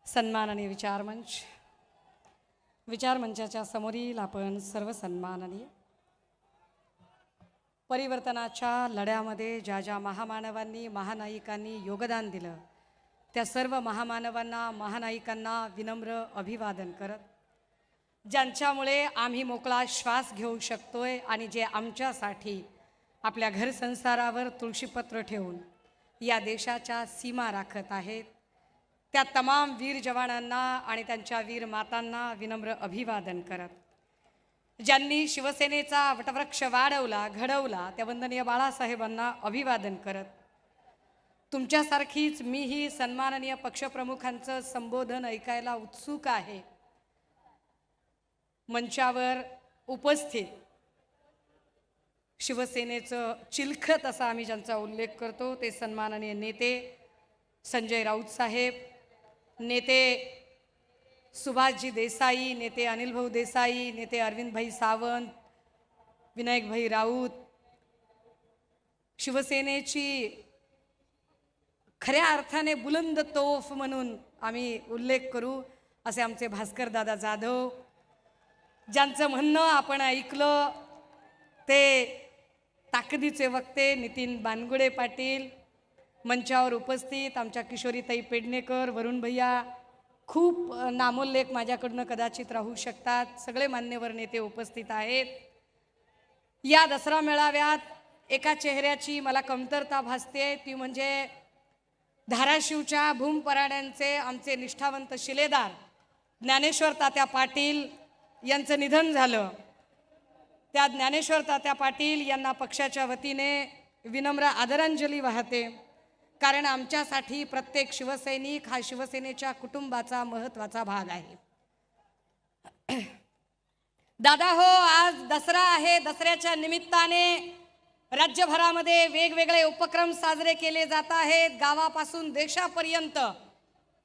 सन्मान आणि विचारमंचाच्या समोरील आपण सर्व सन्माननीय परिवर्तनाच्या लढ्यामध्ये ज्या ज्या महामानवांनी महानायिकांनी योगदान दिलं त्या सर्व महामानवांना महानायिकांना विनम्र अभिवादन करत, ज्यांच्यामुळे आम्ही मोकळा श्वास घेऊ शकतोय आणि जे आमच्यासाठी आपल्या घर संसारावर तुळशीपत्र ठेवून या देशाच्या सीमा राखत आहेत, त्या तमाम वीर जवानांना आणि त्यांच्या वीर मातांना विनम्र अभिवादन करत, ज्यांनी शिवसेनेचा वटवृक्ष वाढवला घडवला त्या वंदनीय बाळासाहेबांना अभिवादन करत, तुमच्यासारखीच मीही सन्माननीय पक्षप्रमुखांचं संबोधन ऐकायला उत्सुक आहे। मंचावर उपस्थित शिवसेनेचं चिलखत असा आम्ही ज्यांचा उल्लेख करतो ते सन्माननीय नेते संजय राऊत साहेब, नेते सुभाषजी देसाई, नेते अनिलभाऊ देसाई, नेते अरविंदभाई सावंत, विनायकभाई राऊत, शिवसेनेची खऱ्या अर्थाने बुलंद तोफ म्हणून आम्ही उल्लेख करू असे आमचे भास्कर दादा जाधव, ज्यांचं म्हणणं आपण ऐकलं ते ताकदीचे वक्ते नितीन बानगुडे पाटील, मंचावर उपस्थित आमच्या किशोरीताई पेडणेकर, वरुण भैया, खूप नामोल्लेख माझ्याकडनं कदाचित राहू शकतात, सगळे मान्यवर नेते उपस्थित आहेत। या दसरा मेळाव्यात एका चेहऱ्याची मला कमतरता भासते, ती म्हणजे धाराशिवच्या भूमपराड्यांचे आमचे निष्ठावंत शिलेदार ज्ञानेश्वर तात्या पाटील यांचं निधन झालं। त्या ज्ञानेश्वर तात्या पाटील यांना पक्षाच्या वतीने विनम्र आदरांजली वाहते, कारण आमच्यासाठी प्रत्येक शिवसैनिक हा शिवसेनेच्या कुटुंबाचा महत्त्वाचा भाग आहे। दादा हो, आज दसरा आहे, दसऱ्याच्या निमित्ताने राज्यभरामध्ये वेगवेगळे उपक्रम साजरे केले जात आहेत। गावापासून देशापर्यंत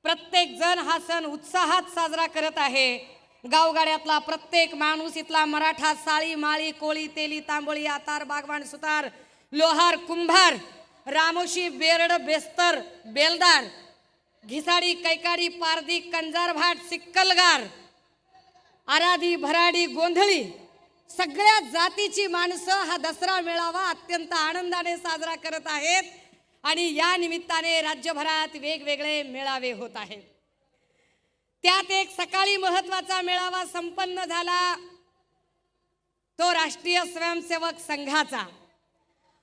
प्रत्येक जण हा सण उत्साहात साजरा करत आहे। गावगाड्यातला प्रत्येक माणूस, इथला मराठा, साळी माळी कोळी तेली तांबोळी आतार बागवान सुतार लोहार कुंभार रामोशी बेरड बेस्तर बेलदार घिसाडी कैकाडी पारधी कंजारभाट सिक्कलगार आराधी भराडी गोंधळी सगळ्या जातीची माणसं हा दसरा मेळावा अत्यंत आनंदाने साजरा करत आहेत आणि या निमित्ताने राज्यभरात वेगवेगळे मेळावे होत आहेत। त्यात एक सकाळी महत्त्वाचा मेळावा संपन्न झाला, तो राष्ट्रीय स्वयंसेवक संघाचा,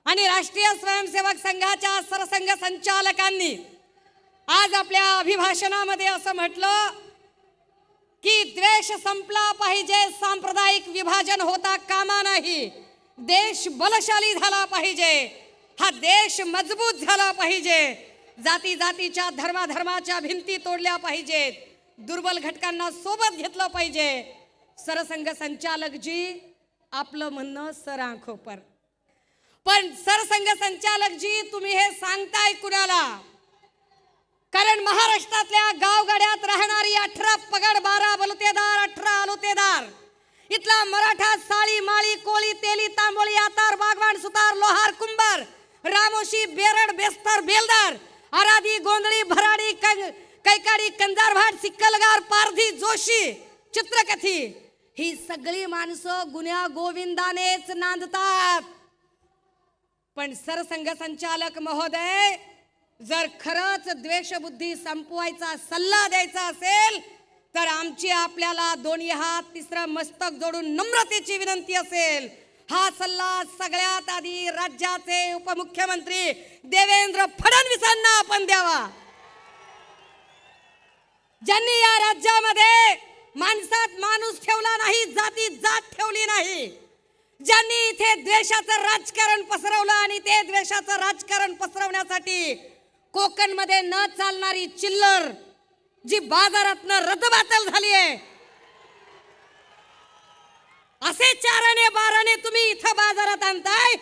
आणि राष्ट्रीय स्वयंसेवक संघाच्या सरसंघ संचालकांनी आज आपल्या अभिभाषणामध्ये असं म्हटलं की द्वेष संपला पाहिजे, सांप्रदायिक विभाजन होता कामा नाही, देश बलशाली झाला पाहिजे, हा देश मजबूत झाला पाहिजे, जाती जातीच्या धर्माधर्माच्या भिंती तोडल्या पाहिजेत, दुर्बल घटकांना सोबत घेतलं पाहिजे। सरसंघ संचालक जी आपलं म्हणणं सरांखोपर, पण सरसंघ संचालक जी तुम्ही हे सांगताय कुणाला? कारण महाराष्ट्रातल्या गावगाड्यात राहणारी 18 पगड 12 बलुतेदार 18 आलुतेदार, इथला मराठा साळी माळी कोळी तेली तांबोळी आतार बागवान सुतार लोहार कुंभार रामोशी बेरड बेस्तर बेलदार आराधी गोंधळी भराडी कैकाडी कंजारभाट सिक्कलगार पारधी जोशी चित्रकथी, ही सगळी माणसं गुन्ह्या गोविंदानेच नांदतात। पण सरसंघ संचालक महोदय, जर खरंच द्वेषबुद्धी संपवायचा सल्ला द्यायचा असेल तर आमची आपल्याला दोन्ही हात तिसरं मस्तक जोडून नम्रतेची विनंती असेल, हा सल्ला सगळ्यात आधी राज्याचे उपमुख्यमंत्री देवेंद्र फडणवीसांना आपण द्यावा, ज्यांनी या राज्यामध्ये माणसात माणूस ठेवला नाही, जातीत जात ठेवली नाही, ज्यांनी इथे द्वेषाचं राजकारण पसरवलं आणि ते द्वेषाचं राजकारण पसरवण्यासाठी कोकणमध्ये न चालणारी चिल्लर जी बाजारातनं रद्दबातल झाली आहे, असे 4 आणे 12 आणे तुम्ही इथं बाजारात आणताय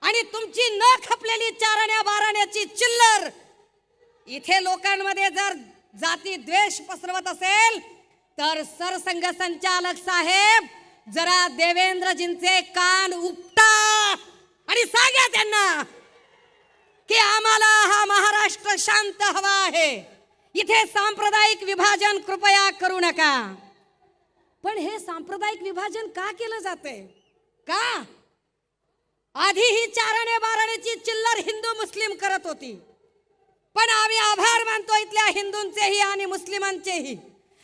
आणि तुमची न खपलेली 4 आण्या 12 आण्याची चिल्लर इथे लोकांमध्ये जर जाती द्वेष पसरवत असेल तर सरसंघ संचालक साहेब जरा देवेंद्रजींचे कान उपटा आणि सांगा त्यांना की आम्हाला हा महाराष्ट्र शांत हवा आहे, इथे सांप्रदायिक विभाजन कृपया करू नका. पण हे सांप्रदायिक विभाजन का केलं जाते? का? आधी ही चारणे बाराणेची चिल्लर हिंदू मुस्लिम करत होती, पण आम्ही आभार मानतो इथल्या हिंदूंचेही आणि मुस्लिमांचेही,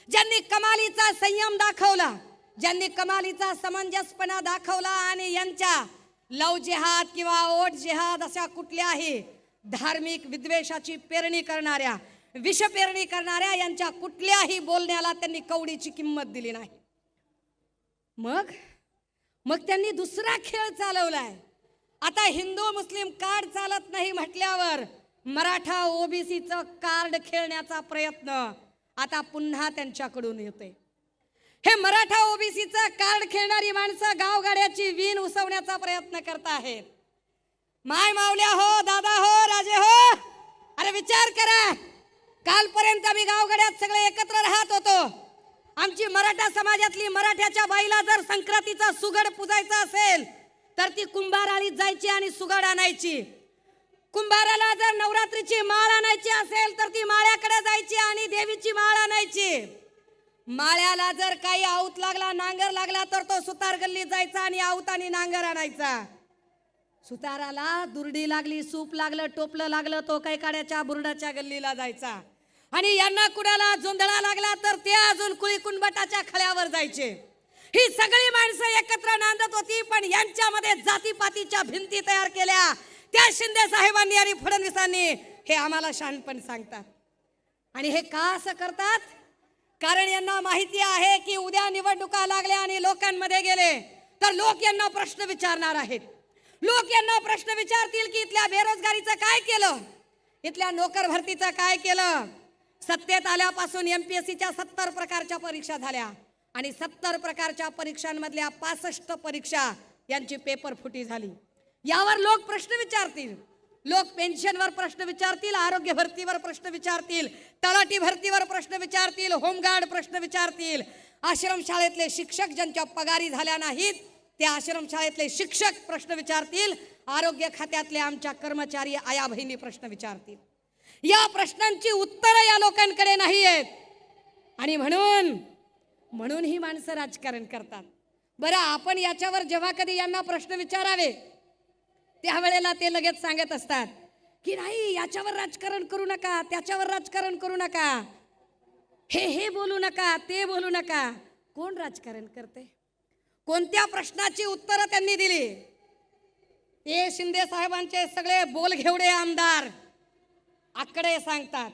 ज्यांनी कमालीचा संयम दाखवला, ज्यांनी कमालीचा समंजसपणा दाखवला आणि यांच्या लव जिहाद किंवा ओट जिहाद अशा कुठल्याही धार्मिक विद्वेषाची पेरणी करणाऱ्या, विष पेरणी करणाऱ्या यांच्या कुठल्याही बोलण्याला त्यांनी कवडीची किंमत दिली नाही. मग त्यांनी दुसरा खेळ चालवलाय. आता हिंदू मुस्लिम कार्ड चालत नाही म्हटल्यावर मराठा ओबीसीचं कार्ड खेळण्याचा प्रयत्न आता पुन्हा त्यांच्याकडून येते. हे मराठा ओबीसीचं कार्ड खेळणारी माणसं गावगाड्याची वीण उसवण्याचा प्रयत्न करत आहेत. माय मावल्या हो, दादा हो, राजे हो, अरे विचार करा. कालपर्यंत आम्ही गावगाड्यात सगळे एकत्र राहत होतो. आमची मराठा समाजातली मराठ्याच्या बाईला जर संक्रांतीचा सुगड पुजायचा असेल तर ती कुंभाराळीत जायची आणि सुगड आणायची. कुंभाराला जर नवरात्रीची माळ आणायची असेल तर ती माळ्याकडे जायची आणि देवीची माळ आणायची. माळ्याला जर काही आऊत लागला, नांगर लागला तर तो सुतार गल्लीत जायचा आणि आऊत आणि नांगर आणायचा. सुताराला दुर्डी लागली, सूप लागलं, टोपलं लागलं, तो काही काड्याच्या बुरडाच्या गल्लीला जायचा. आणि यांना कुणाला जोंधळा लागला तर ते अजून कुळी कुणबटाच्या खळ्यावर जायचे. ही सगळी माणसं एकत्र नांदत होती, पण यांच्यामध्ये जातीपातीच्या भिंती तयार केल्या त्या शिंदे साहेबांनी आणि फडणवीसांनी. हे आम्हाला शहाणपण सांगतात. आणि हे का असं करतात? कारण यांना माहिती आहे की उद्या निवडणुका लागल्या आणि लोकांमध्ये गेले तर लोक यांना प्रश्न विचारणार आहेत. लोक यांना प्रश्न विचारतील की इथल्या बेरोजगारीचं काय केलं, इथल्या नोकर भरतीचं काय केलं. सत्तेत आल्यापासून एमपीएससीच्या 70 प्रकारच्या परीक्षा झाल्या आणि 70 प्रकारच्या परीक्षांमधल्या 65 परीक्षा यांची पेपर फुटी झाली. यावर लोक प्रश्न विचारतील. लोक पेन्शनवर प्रश्न विचारतील, आरोग्य भरतीवर प्रश्न विचारतील, तलाठी भरतीवर प्रश्न विचारतील, होमगार्ड प्रश्न विचारतील. आश्रमशाळेतले शिक्षक ज्यांच्या पगारी झाल्या नाहीत त्या आश्रमशाळेतले शिक्षक प्रश्न विचारतील. आरोग्य खात्यातले आमच्या कर्मचारी आया बहिणी प्रश्न विचारतील. या प्रश्नांची उत्तरं या लोकांकडे नाही आहेत आणि म्हणून ही माणसं राजकारण करतात. बरं, आपण याच्यावर जेव्हा कधी यांना प्रश्न विचारावे त्यावेळेला ते लगेच सांगत असतात की नाही, याच्यावर राजकारण करू नका, त्याच्यावर राजकारण करू नका, हे बोलू नका, ते बोलू नका. कोण राजकारण करते? कोणत्या प्रश्नाची उत्तरं त्यांनी दिली? हे शिंदे साहेबांचे सगळे बोलघेवडे आमदार आकडे सांगतात.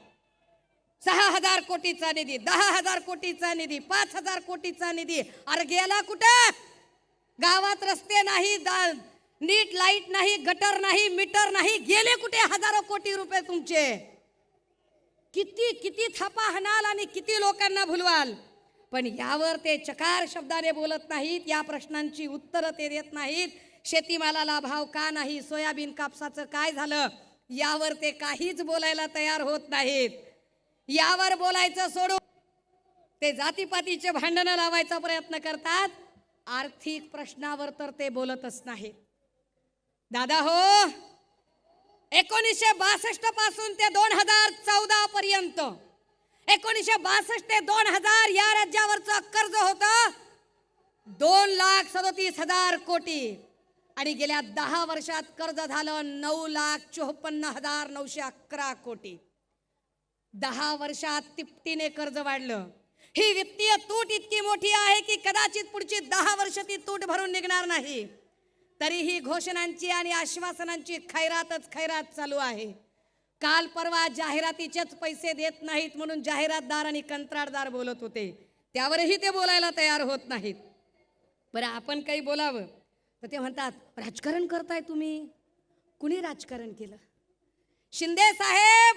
6,000 कोटीचा निधी, 10,000 कोटीचा निधी, 5,000 कोटीचा निधी. अरे गेला कुठं? गावात रस्ते नाही, नीट लाईट नाही, गटर नाही, मीटर नाही, गेले कुठे हजारो कोटी रुपये तुमचे? किती किती थापा हाणाल आणि किती लोकांना भुलवाल, पण यावर ते चकार शब्दाने बोलत नाहीत. या प्रश्नांची उत्तरं ते देत नाहीत. शेतीमालाला भाव का नाही, सोयाबीन कापसाचं काय झालं, यावर ते काहीच बोलायला तयार होत नाहीत. यावर बोलायचं सोडून ते जातीपातीचे भांडणं लावायचा प्रयत्न करतात. आर्थिक प्रश्नावर तर ते बोलतच नाहीत. दादा हो, 1962 पासून ते 2014 पर्यंत, 1962 ते 2000 या राज्यावरचं कर्ज होतं 2,37,000 कोटी आणि गेल्या 10 वर्षात कर्ज झालं 9,54,911 कोटी. 10 वर्षात तिपटीने कर्ज वाढलं. ही वित्तीय तूट इतकी मोठी आहे की कदाचित पुढची 10 वर्ष ती तूट भरून निघणार नाही. तरीही घोषणांची आणि आश्वासनांची खैरातच खैरात चालू आहे. काल परवा जाहिरातीचेच पैसे देत नाहीत म्हणून जाहिरातदार आणि कंत्राटदार बोलत होते, त्यावरही ते बोलायला तयार होत नाहीत. बरं, आपण काही बोलावं तर ते म्हणतात राजकारण करताय तुम्ही. कुणी राजकारण केलं? शिंदे साहेब,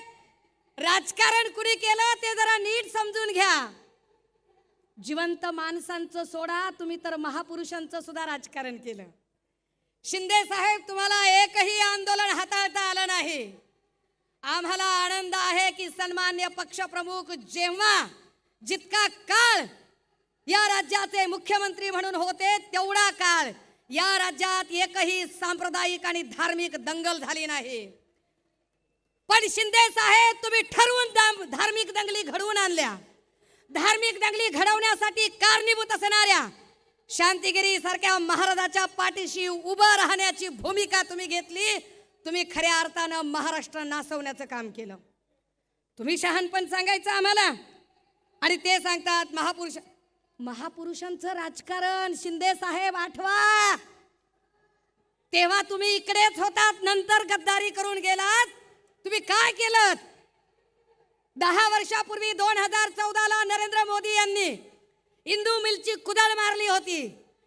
राजकारण कुणी केलं ते जरा नीट समजून घ्या. जिवंत माणसांचं सोडा, तुम्ही तर महापुरुषांचं सुद्धा राजकारण केलं. शिंदे साहेब, तुम्हाला एकही आंदोलन हाताळता आलं नाही. आम्हाला आनंद आहे की सन्मान्य पक्षप्रमुख जेव्हा जितका काळ या राज्याचे मुख्यमंत्री म्हणून होते तेवढा काळ या राज्यात एकही सांप्रदायिक आणि धार्मिक दंगल झाली नाही. पण शिंदे साहेब तुम्ही ठरवून धार्मिक दंगली घडवून आणल्या. धार्मिक दंगली घडवण्यासाठी कारणीभूत असणाऱ्या शांतिगिरी सारख्या महाराजाच्या पाठीशी उभं राहण्याची भूमिका तुम्ही घेतली. तुम्ही खऱ्या अर्थानं महाराष्ट्र नासवण्याचं काम केलं. तुम्ही शहाणपण सांगायचं आम्हाला आणि ते सांगतात महापुरुषांचं राजकारण. शिंदे साहेब आठवा, तेव्हा तुम्ही इकडेच होतात, नंतर गद्दारी करून गेलात. तुम्ही काय केलं? 10 वर्षापूर्वी 2014ला नरेंद्र मोदी यांनी इंदू मिलची कुदळ मारली होती.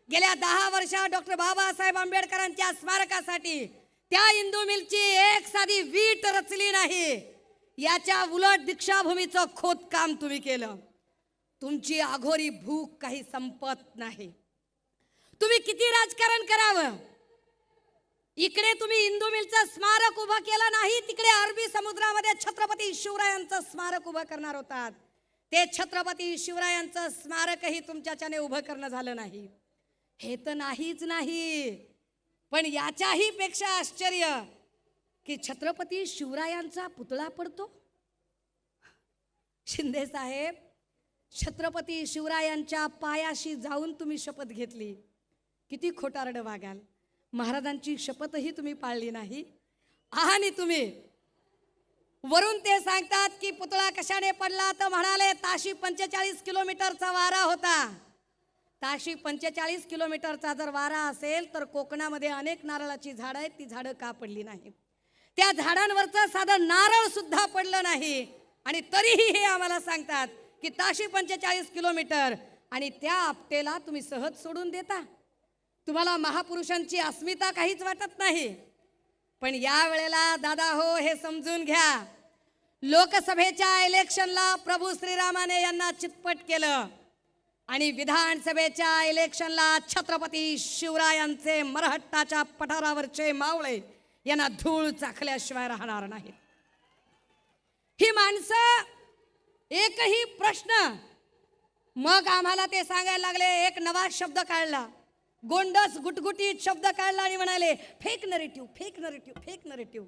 गेल्या 10 वर्षात डॉक्टर बाबासाहेब आंबेडकरांच्या स्मारकासाठी त्या इंदू मिलची एक साधी वीट रचली नाही. याच्या उलट दीक्षाभूमीचं खोदकाम तुम्ही केलं. तुमची आघोरी भूक काही संपत नाही. तुम्ही किती राजकारण करावं? इकडे तुम्ही इंदू मिलचं स्मारक उभं केलं नाही, तिकडे अरबी समुद्रामध्ये छत्रपती शिवरायांचं स्मारक उभं करणार होतात. ते छत्रपती शिवरायांचं स्मारकही तुमच्याच्याने उभं करणं झालं नाही. हे तर नाहीच नाही, पण याच्याही पेक्षा आश्चर्य की छत्रपती शिवरायांचा पुतळा पडतो. शिंदे साहेब, छत्रपती शिवरायांच्या पायाशी जाऊन तुम्ही शपथ घेतली. किती खोटारडं वागाल. महाराजांची शपथही तुम्ही पाळली नाही. आणि तुम्ही वरून ते सांगतात की पुतळा कशाने पडला, तर म्हणाले ताशी 45 किलोमीटरचा वारा होता. ताशी 45 किलोमीटरचा जर वारा असेल तर कोकणामध्ये अनेक नारळाची झाडं आहेत, ती झाडं का पडली नाही? त्या झाडांवरचं साधं नारळ सुद्धा पडलं नाही. आणि तरीही हे आम्हाला सांगतात की ताशी 45 किलोमीटर, आणि त्या आपटेला तुम्ही सहज सोडून देता. तुम्हाला महापुरुषांची अस्मिता काहीच वाटत नाही. पण या वेळेला दादा हो, हे समजून घ्या, लोकसभेच्या इलेक्शनला प्रभू श्रीरामाने यांना चितपट केलं आणि विधानसभेच्या इलेक्शनला छत्रपती शिवरायांचे मरहट्टाच्या पठारावरचे मावळे यांना धूळ चाखल्याशिवाय राहणार नाहीत. ही माणसं एकही प्रश्न, मग आम्हाला ते सांगायला लागले. एक नवा शब्द काढला, गोंडस गुटगुटीत शब्द काढला आणि म्हणाले fake narrative, fake narrative, fake narrative.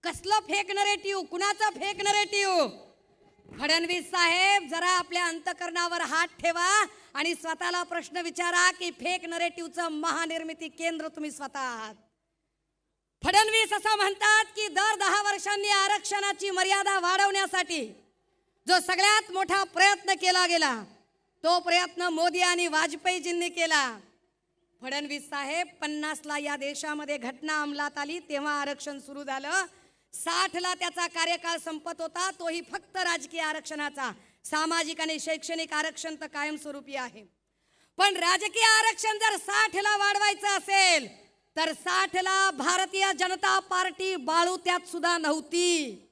कसलं फेक नरेटिव्ह? कुणाचं फेक नरेटिव्ह? फडणवीस साहेब, जरा आपल्या अंतकरणावर हात ठेवा आणि स्वतःला प्रश्न विचारा की फेक नरेटिव्हचं महानिर्मिती केंद्र तुम्ही स्वतः आहात. फडणवीस असं म्हणतात की दर 10 वर्षांनी आरक्षणाची मर्यादा वाढवण्यासाठी जो सगळ्यात मोठा प्रयत्न केला गेला, तो प्रयत्न मोदी आणि वाजपेयीजींनी केला. फडणवीस साहेब, 50ला या देशामध्ये घटना अंमलात आली तेव्हा आरक्षण सुरू झालं. 60ला त्याचा कार्यकाळ संपत होता, तोही फक्त राजकीय आरक्षणाचा. सामाजिक आणि शैक्षणिक आरक्षण तर कायमस्वरूपी आहे. पण राजकीय आरक्षण जर 60ला वाढवायचं असेल तर 60ला भारतीय जनता पार्टी बाळोत्यात सुद्धा नव्हती.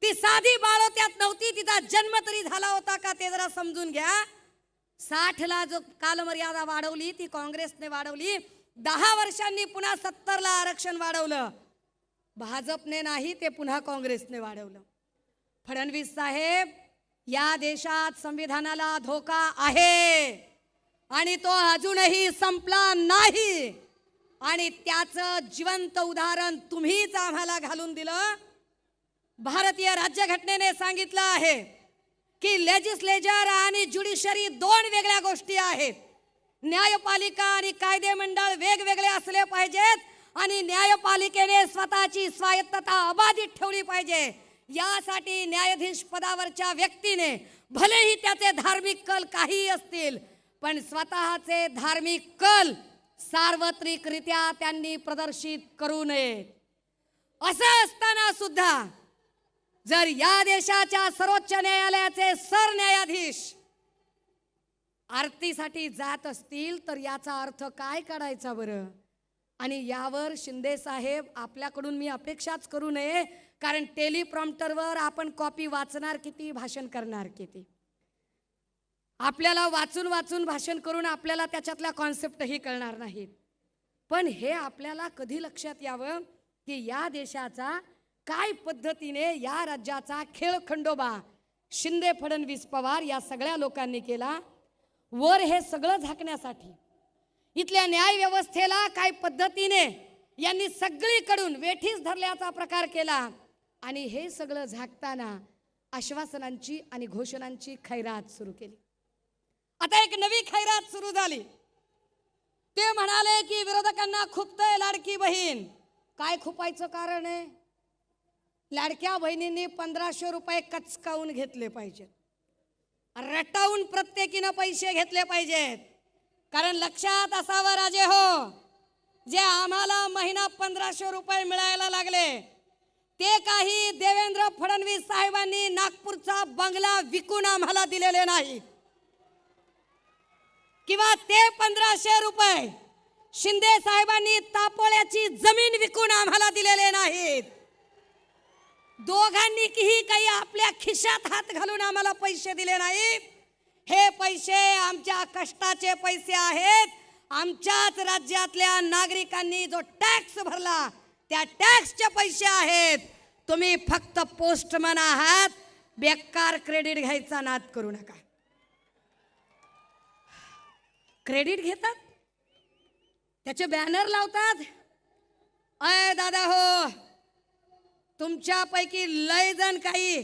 ती साधी बाळोत्यात नव्हती, तिचा जन्म तरी झाला होता का ते जरा समजून घ्या. 60ला जो कालमर्यादा वाढवली ती काँग्रेसने वाढवली. 10 वर्षांनी पुन्हा 70ला आरक्षण वाढवलं. भाजपने नाही, ते पुन्हा काँग्रेसने वाढवलं. फडणवीस साहेब, या देशात संविधानाला धोका आहे आणि तो अजूनही संपला नाही. आणि त्याचं जिवंत उदाहरण तुम्हीच आम्हाला घालून दिलं. भारतीय राज्यघटनेने सांगितलं आहे की लेजिस्लेचर आणि ज्युडिशरी 2 वेगळ्या गोष्टी आहेत. न्यायपालिका आणि कायदेमंडळ वेगवेगळे असले पाहिजेत आणि न्यायपालिकेने स्वतःची स्वायत्तता अबाधित ठेवली पाहिजे. यासाठी न्यायाधीश पदावरच्या व्यक्तीने भलेही त्याचे धार्मिक कल काही असतील, पण स्वतःचे धार्मिक कल सार्वत्रिकरित्या त्यांनी प्रदर्शित करू नये. असं असताना सुद्धा जर या देशाच्या सर्वोच्च न्यायालयाचे सरन्यायाधीश आरतीसाठी जात असतील तर याचा अर्थ काय काढायचा बरं? आणि यावर शिंदे साहेब, आपल्याकडून मी अपेक्षाच करू नये, कारण टेलिप्रॉम्प्टरवर आपण कॉपी वाचणार किती, भाषण करणार किती. आपल्याला वाचून वाचून भाषण करून आपल्याला त्याच्यातल्या कॉन्सेप्टही कळणार नाहीत. पण हे आपल्याला कधी लक्षात यावं की या देशाचा काय पद्धतीने या राज्याचा खेळखंडोबा शिंदे, फडणवीस, पवार या सगळ्या लोकांनी केला. वर हे सगळं झाकण्यासाठी इथल्या न्याय व्यवस्थेला काय पद्धतीने यांनी सगळीकडून वेठीस धरल्याचा प्रकार केला. आणि हे सगळं झाकताना आश्वासनांची आणि घोषणांची खैरात सुरू केली. आता एक नवी खैरात सुरू झाली. ते म्हणाले की विरोधकांना खुपतंय लाडकी बहीण. काय खुपायचं कारण आहे? लाडक्या बहिणींनी 1500 रुपये कचकावून घेतले पाहिजेत, रटावून प्रत्येकीनं पैसे घेतले पाहिजेत. कारण लक्षात असावं राजे हो, जे आम्हाला महिना 1500 रुपये मिळायला लागले ते काही देवेंद्र फडणवीस साहेबांनी नागपूरचा बंगला विकून आम्हाला दिलेले नाही, किंवा ते 1500 रुपये शिंदे साहेबांनी तापोळ्याची जमीन विकून आम्हाला दिलेले नाहीत. दोघांनीही काही आपल्या खिशात हात घालून आम्हाला पैसे दिले नाहीत. हे पैसे आमच्या कष्टाचे पैसे आहेत. आमच्याच राज्यातल्या नागरिकांनी जो टॅक्स भरला त्या टॅक्सचे पैसे आहेत. तुम्ही फक्त पोस्टमन आहात, बेकार क्रेडिट घ्यायचा नाद करू नका. क्रेडिट घेतात, त्याचे बॅनर लावतात. अय दादा हो, तुमच्यापैकी लय जण काही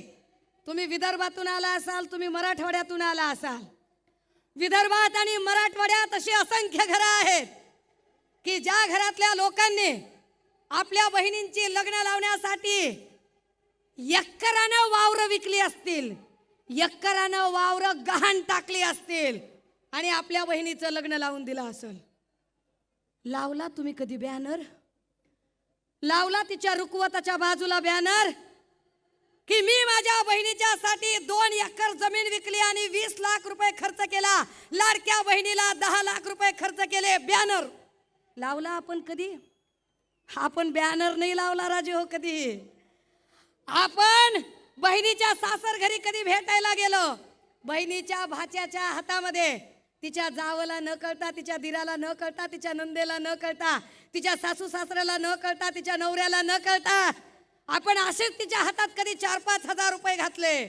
तुम्ही विदर्भातून आला असाल, तुम्ही मराठवाड्यातून आला असाल. विदर्भात आणि मराठवाड्यात अशी असंख्य घरं आहेत की ज्या घरातल्या लोकांनी आपल्या बहिणींची लग्न लावण्यासाठी एकरानं वावर विकली असतील, एकरानं वावर गहाण टाकली असतील आणि आपल्या बहिणीचं लग्न लावून दिलं असेल. लावला तुम्ही कधी बॅनर? लावला तिच्या रुकवताच्या बाजूला बॅनर की मी माझ्या बहिणीच्या साठी 2 एकर जमीन विकली आणि 20 लाख रुपये खर्च केला, लाडक्या बहिणीला 10 लाख रुपये खर्च केले? बॅनर लावला आपण कधी? आपण बॅनर नाही लावला राजे हो कधी. आपण बहिणीच्या सासर घरी कधी भेटायला गेलो, बहिणीच्या भाच्याच्या हातामध्ये तिच्या जावला न कळता, तिच्या दिराला न कळता, तिच्या नंदेला न कळता, तिच्या सासू सासऱ्याला न कळता, तिच्या नवऱ्याला न कळता आपण असेच तिच्या हातात कधी 4-5 हजार रुपये घातले.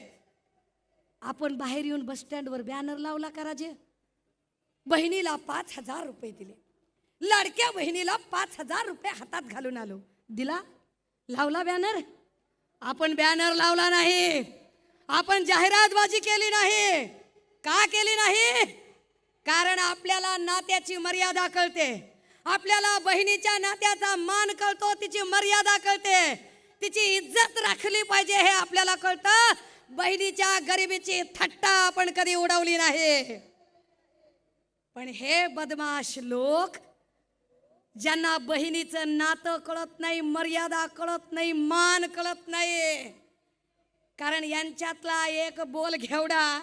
आपण बाहेर येऊन बस स्टँडवर बॅनर लावला का राजे? बहिणीला 5000 रुपये दिले, लाडक्या बहिणीला 5000 रुपये हातात घालून आलो. दिला? लावला बॅनर? आपण बॅनर लावला नाही. आपण जाहिरातबाजी केली नाही. का केली नाही? कारण आपल्याला नात्याची मर्यादा कळते, आपल्याला बहिणीच्या नात्याचा मान कळतो, तिची मर्यादा कळते, तिची इज्जत राखली पाहिजे हे आपल्याला कळतं. बहिणीच्या गरिबीची थट्टा आपण कधी उडवली नाही. पण हे बदमाश लोक, ज्यांना बहिणीचं नातं कळत नाही, मर्यादा कळत नाही, मान कळत नाही, कारण यांच्यातला एक बोल घेवडा,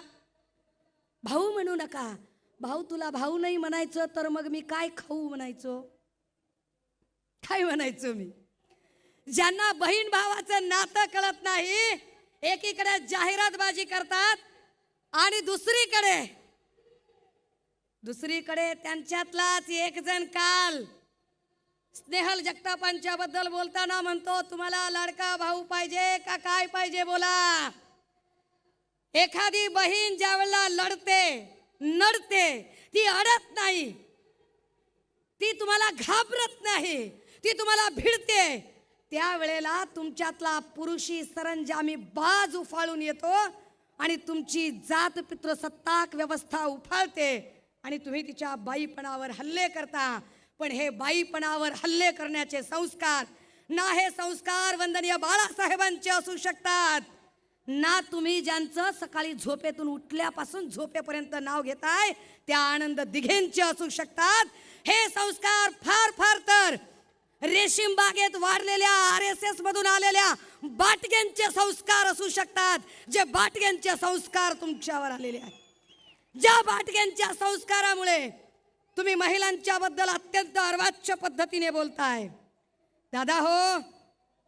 भाऊ म्हणू नका. भाऊ तुला भाऊ नाही म्हणायचं तर मग मी काय खाऊ म्हणायचो? काय म्हणायचो मी? ज्यांना बहीण भावाचं नातं कळत नाही, एकीकडे जाहिरातबाजी करतात आणि दुसरीकडे त्यांच्यातलाच एक जण काल स्नेहल जगतापांच्या बद्दल बोलताना म्हणतो, तुम्हाला लाडका भाऊ पाहिजे का काय पाहिजे बोला. एखादी बहीण ज्यावेळेला नडते ती अडत नाही, ती तुम्हाला घाबरत नाही, ती तुम्हाला भिडते, त्यावेळेला तुमच्यातला पुरुषी सरंजामी बाज उफाळून येतो आणि तुमची जात पितृसत्ताक व्यवस्था उफाळते आणि तुम्ही तिच्या बाईपणावर हल्ले करता. पण हे बाईपणावर हल्ले करण्याचे संस्कार ना हे संस्कार वंदनीय बाळासाहेबांचे असू शकतात, ना तुम्ही ज्यांचं सकाळी झोपेतून उठल्यापासून झोपेपर्यंत नाव घेताय त्या आनंद दिघेंचे असू शकतात. हे संस्कार फार तर रेशीम बागेत वाढलेल्या RSS मधून आलेल्या बाटग्यांचे संस्कार असू शकतात, जे बाटग्यांचे संस्कार तुमच्यावर आलेले आहेत, ज्या बाटग्यांच्या संस्कारामुळे तुम्ही महिलांच्या बद्दल अत्यंत अर्वाच्य पद्धतीने बोलताय. दादा हो,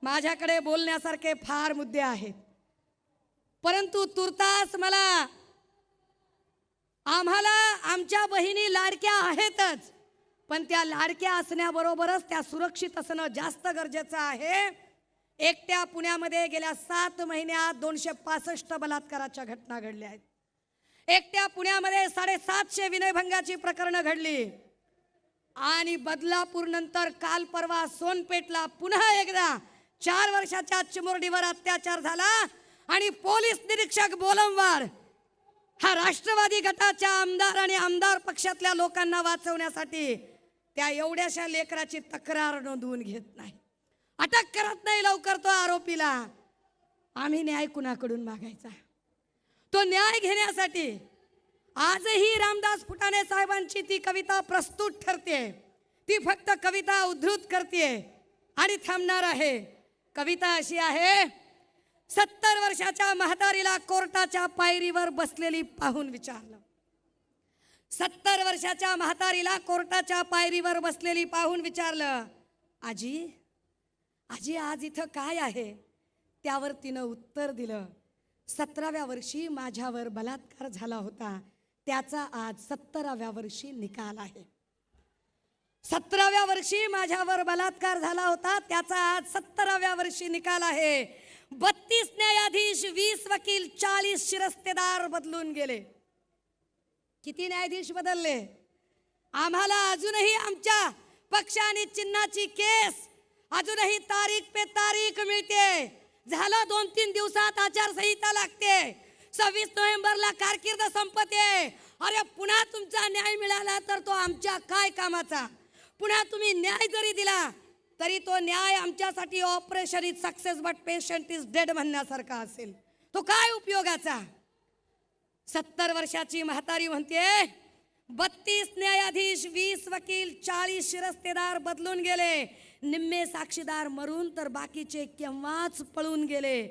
माझ्याकडे बोलण्यासारखे फार मुद्दे आहेत, परंतु तुर्तास आम्हाला आमच्या बहिणी लाडक्या आहेतच, पण त्या लाडक्या असण्याबरोबरच त्या सुरक्षित असणं जास्त गरजेचं आहे. एकट्या पुण्यामध्ये गेल्या 7 महिन्यात 265 बलात्काराच्या घटना घडल्या आहेत. एकट्या पुण्यामध्ये 750 विनयभंगाची प्रकरणं घडली आणि बदलापूर नंतर काल परवा सोनपेठला पुन्हा एकदा 4 वर्षाच्या चिमुरडीवर अत्याचार झाला आणि पोलीस निरीक्षक बोलंवार हा राष्ट्रवादी गटाच्या आमदार आणि आमदार पक्षातल्या लोकांना वाचवण्यासाठी त्या एवढ्याशा लेकराची तक्रार नोंदवून घेत नाही, अटक करत नाही लवकर तो आरोपीला. आम्ही न्याय कुणाकडून मागायचा? तो न्याय घेण्यासाठी आजही रामदास फुटाणे साहेबांची ती कविता प्रस्तुत ठरते. ती फक्त कविता उद्धृत करते आणि थांबणार आहे. कविता अशी आहे: 70 वर्षाच्या म्हातारीला कोर्टाच्या पायरीवर बसलेली पाहून विचारलं. 70 वर्षाच्या म्हातारीला कोर्टाच्या पायरीवर बसलेली पाहून विचारलं, आजी आजी आज इथं काय आहे? त्यावर तिनं उत्तर दिलं, 17व्या वर्षी माझ्यावर बलात्कार झाला होता, त्याचा आज 17व्या वर्षी निकाल आहे. 17व्या वर्षी माझ्यावर बलात्कार झाला होता, त्याचा आज 17व्या वर्षी निकाल आहे. 32 न्यायाधीश, 20 वकील, 40 शिरस्तेदार बदलून गेले. किती न्यायाधीश बदलले? आम्हाला अजूनही आमच्या पक्ष आणि चिन्हाची केस अजूनही तारीख पे तारीख मिळते. झालं 2-3 दिवसात आचारसंहिता लागते. 26 नोव्हेंबरला कारकीर्द संपते. अरे पुन्हा तुमचा न्याय मिळाला तर तो आमच्या काय कामाचा? पुन्हा तुम्ही न्याय जरी दिला तरी तो न्याय आमच्यासाठी operation is success but patient is dead म्हणण्यासारखा असेल. तो काय उपयोगाचा? 70 वर्षाची म्हातारी म्हणते 32 न्यायाधीश, 20 वकील, 40 शिरस्तेदार बदलून गेले. निम्मे साक्षीदार मरून तर बाकीचे केव्हाच पळून गेले.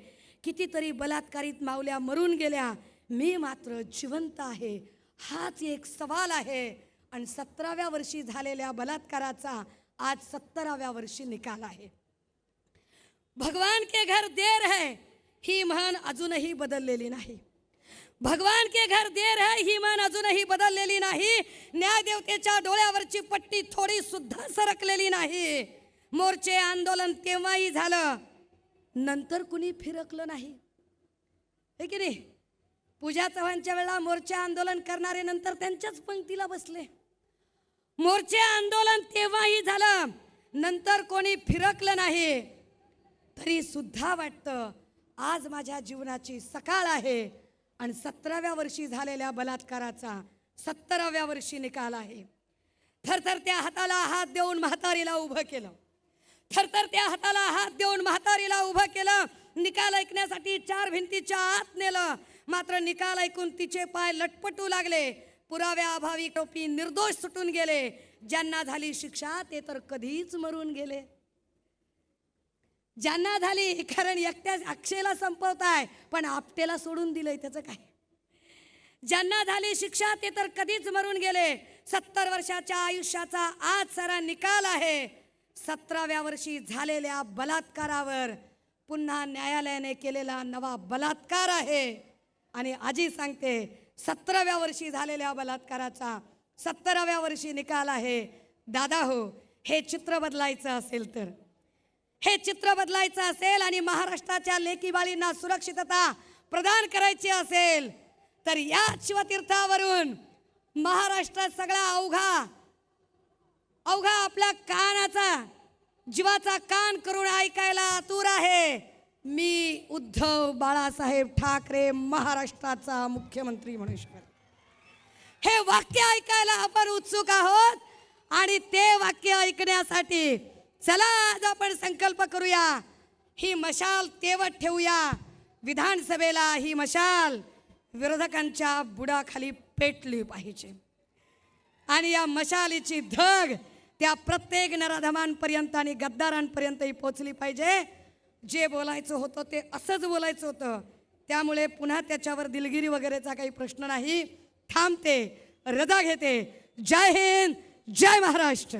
कितीतरी बलात्कारित मावल्या मरून गेल्या, मी मात्र जिवंत आहे. हाच एक सवाल आहे. आणि 17व्या वर्षी झालेल्या बलात्काराचा आज 17व्या वर्षी निकाल आहे. भगवान के घर देर है ही म्हण अजूनही बदललेली नाही. भगवान के घर देर है ही म्हण अजूनही बदललेली नाही. न्यायदेवतेच्या डोळ्यावरची पट्टी थोडी सुद्धा सरकलेली नाही. मोर्चे आंदोलन तेव्हाही झालं, नंतर कुणी फिरकलं नाही, हे की नाही? पूजा चव्हाणच्या वेळेला मोर्चे आंदोलन करणारे नंतर त्यांच्याच पंक्तीला बसले. मोर्चे आंदोलन तेव्हाही झालं, नंतर कोणी फिरकलं नाही. तरी सुद्धा वाटतं आज माझ्या जीवनाची सकाळ आहे आणि 17व्या वर्षी झालेल्या बलात्काराचा 17व्या वर्षी निकाल आहे. थरथरत्या हाताला हात देऊन म्हातारीला उभं केलं. थरथरत्या हाताला हात देऊन म्हातारीला उभं केलं. निकाल ऐकण्यासाठी 4 भिंतीच्या आत नेलं. मात्र निकाल ऐकून तिचे पाय लटपटू लागले. पुराव्याअभावी टोपी निर्दोष सुटून गेले. ज्यांना झाली शिक्षा ते तर कधीच मरून गेले. ज्यांना झाली, कारण एकट्या अक्षयला संपवताय पण आपटेला सोडून दिलंय, त्याचं काय? ज्यांना झाली शिक्षा ते तर कधीच मरून गेले. 70 वर्षाच्या आयुष्याचा आज सारा निकाल आहे. 17व्या वर्षी झालेल्या बलात्कारावर पुन्हा न्यायालयाने केलेला नवा बलात्कार आहे. आणि आजी सांगते 17व्या वर्षी झालेल्या बलात्काराचा 17व्या वर्षी निकाल आहे. दादा हो, हे चित्र बदलायचं असेल तर, हे चित्र बदलायचं असेल आणि महाराष्ट्राच्या लेकी बाळींना सुरक्षितता प्रदान करायची असेल तर या शिवतीर्थावरून महाराष्ट्रात सगळा अवघा आपल्या कानाचा, जीवाचा कान करून ऐकायला आतुर आहे. मी उद्धव बाळासाहेब ठाकरे महाराष्ट्राचा मुख्यमंत्री म्हणू शकेल. हे वाक्य ऐकायला आपण उत्सुक आहोत आणि ते वाक्य ऐकण्यासाठी चला आज आपण संकल्प करूया. ही मशाल तेवत ठेवूया. विधानसभेला ही मशाल विरोधकांच्या बुडाखाली पेटली पाहिजे आणि या मशालीची धग त्या प्रत्येक नराधमांपर्यंत आणि गद्दारांपर्यंतही पोचली पाहिजे. जे बोलायचं होतं ते असंच बोलायचं होतं. त्यामुळे पुन्हा त्याच्यावर दिलगिरी वगैरेचा काही प्रश्न नाही. थांबते, रजा घेते. जय हिंद, जय महाराष्ट्र.